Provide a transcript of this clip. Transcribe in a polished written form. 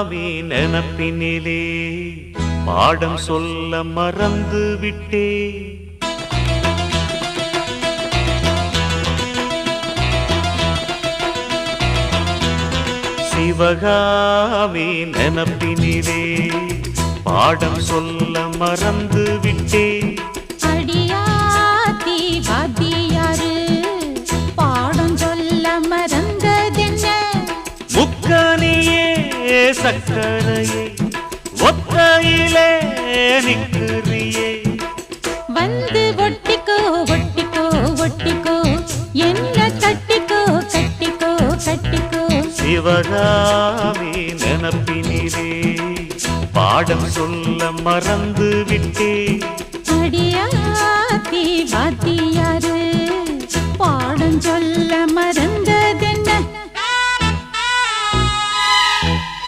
நினப்பினிலே பாடம் சொல்ல மறந்து விட்டே. சிவகாமி நினப்பினிலே பாடம் சொல்ல மறந்து விட்டே. அடியாத்தி வாத்தியாரு பாடம் சொல்ல மறந்ததென்ன? முக்கனியே சக்கரையே ஒத்தையிலே நிற்கிறியே. வந்து ஒட்டிக்கோ ஒட்டிக்கோ ஒட்டிக்கோ, என்ன கட்டிக்கோ கட்டிக்கோ கட்டிக்கோ. சிவகாமி நினப்பினிலே பாடம் சொல்ல மறந்து விட்டே. அடியாத்தி வாத்தியாரு